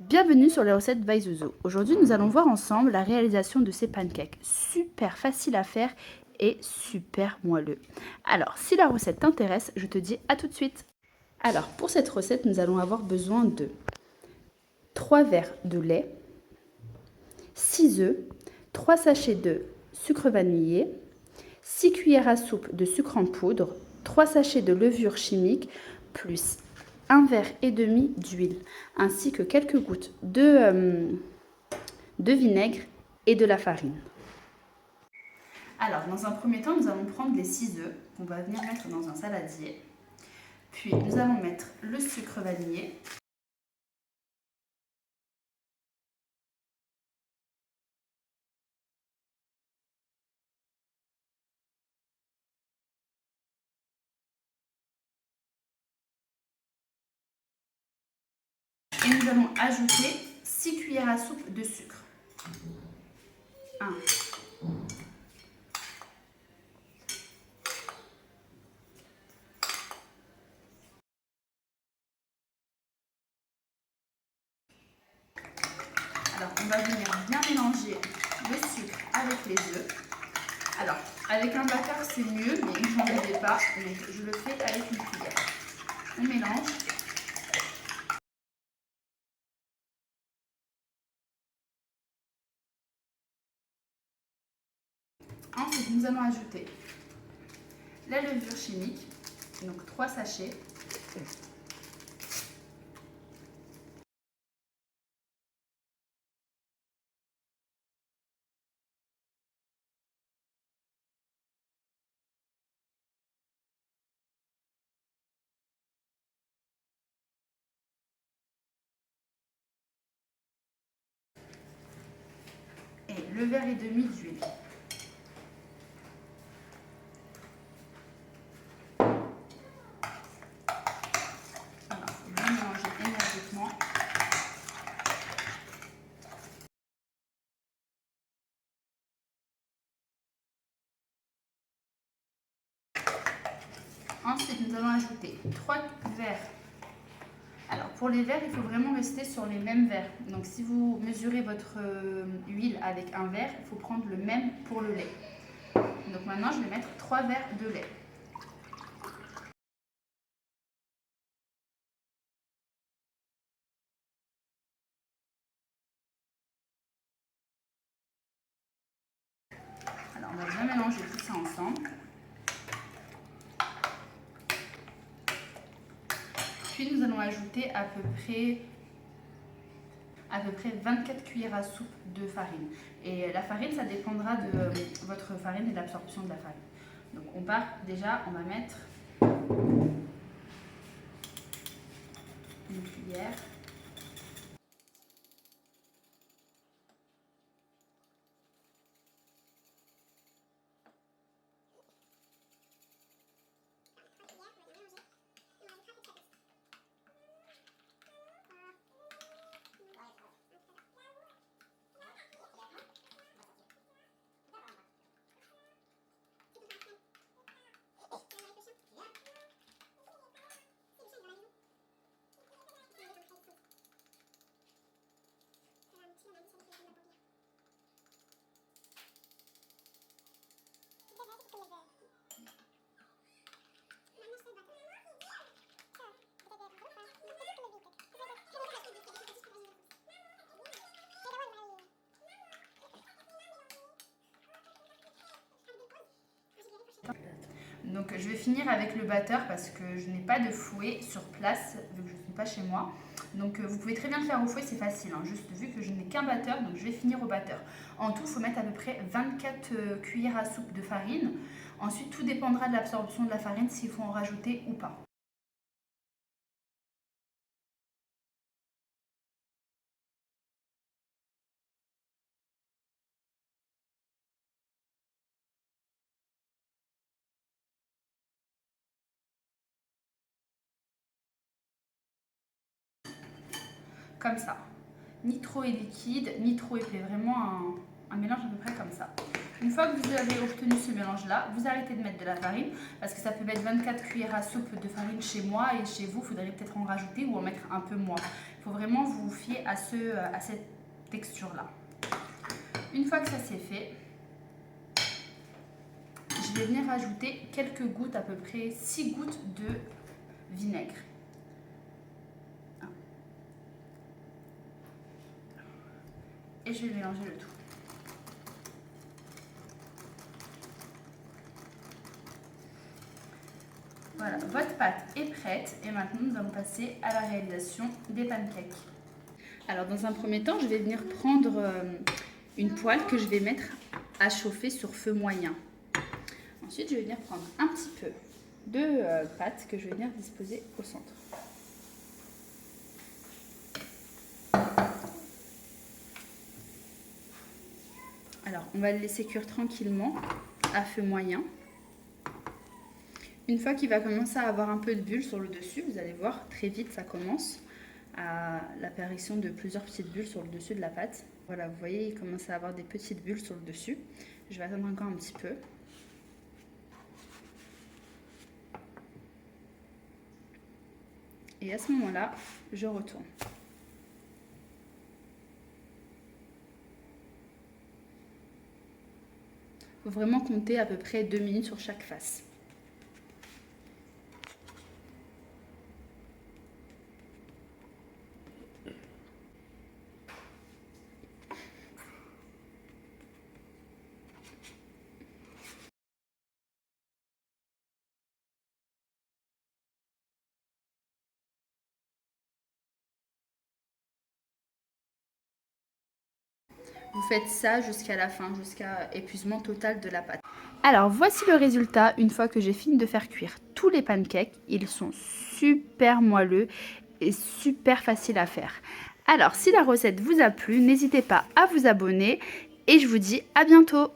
Bienvenue sur les recettes by Zozo. Aujourd'hui, nous allons voir ensemble la réalisation de ces pancakes. Super facile à faire et super moelleux. Alors, si la recette t'intéresse, je te dis à tout de suite. Alors, pour cette recette, nous allons avoir besoin de 3 verres de lait, 6 œufs, 3 sachets de sucre vanillé, 6 cuillères à soupe de sucre en poudre, 3 sachets de levure chimique, plus 1,5 verre d'huile, ainsi que quelques gouttes de vinaigre et de la farine. Alors, dans un premier temps, nous allons prendre les 6 œufs qu'on va venir mettre dans un saladier. Puis, nous allons mettre le sucre vanillé. Et nous allons ajouter 6 cuillères à soupe de sucre. 1, 2. Alors, on va venir bien mélanger le sucre avec les œufs. Alors, avec un batteur, c'est mieux, mais je n'en avais pas, donc je le fais avec une cuillère. On mélange. Ensuite, nous allons ajouter la levure chimique, donc 3 sachets. Et le verre et demi d'huile. Alors, il faut bien mélanger énergiquement. Ensuite, nous allons ajouter 3 verres. Alors, pour les verres, il faut vraiment rester sur les mêmes verres. Donc, si vous mesurez votre huile avec un verre, il faut prendre le même pour le lait. Donc, maintenant, je vais mettre 3 verres de lait. Alors, on va bien mélanger tout ça ensemble. Puis, nous allons ajouter à peu près 24 cuillères à soupe de farine. Et la farine, ça dépendra de votre farine et de l'absorption de la farine. Donc, on part déjà, on va mettre une cuillère. Donc je vais finir avec le batteur parce que je n'ai pas de fouet sur place vu que je ne suis pas chez moi. Donc vous pouvez très bien le faire au fouet, c'est facile, hein, juste vu que je n'ai qu'un batteur, donc je vais finir au batteur. En tout, il faut mettre à peu près 24 cuillères à soupe de farine. Ensuite, tout dépendra de l'absorption de la farine, s'il faut en rajouter ou pas. Comme ça. Ni trop liquide, ni trop épais. Vraiment un mélange à peu près comme ça. Une fois que vous avez obtenu ce mélange-là, vous arrêtez de mettre de la farine parce que ça peut mettre 24 cuillères à soupe de farine chez moi et chez vous, il faudrait peut-être en rajouter ou en mettre un peu moins. Il faut vraiment vous fier à cette texture-là. Une fois que ça c'est fait, je vais venir ajouter quelques gouttes, à peu près 6 gouttes de vinaigre. Et je vais mélanger le tout. Voilà, votre pâte est prête et maintenant nous allons passer à la réalisation des pancakes. Alors dans un premier temps, je vais venir prendre une poêle que je vais mettre à chauffer sur feu moyen. Ensuite, je vais venir prendre un petit peu de pâte que je vais venir disposer au centre. Alors, on va le laisser cuire tranquillement à feu moyen. Une fois qu'il va commencer à avoir un peu de bulles sur le dessus, vous allez voir, très vite ça commence à l'apparition de plusieurs petites bulles sur le dessus de la pâte. Voilà, vous voyez, il commence à avoir des petites bulles sur le dessus. Je vais attendre encore un petit peu. Et à ce moment-là, je retourne. Il faut vraiment compter à peu près 2 minutes sur chaque face. Vous faites ça jusqu'à la fin, jusqu'à épuisement total de la pâte. Alors voici le résultat une fois que j'ai fini de faire cuire tous les pancakes. Ils sont super moelleux et super faciles à faire. Alors si la recette vous a plu, n'hésitez pas à vous abonner et je vous dis à bientôt.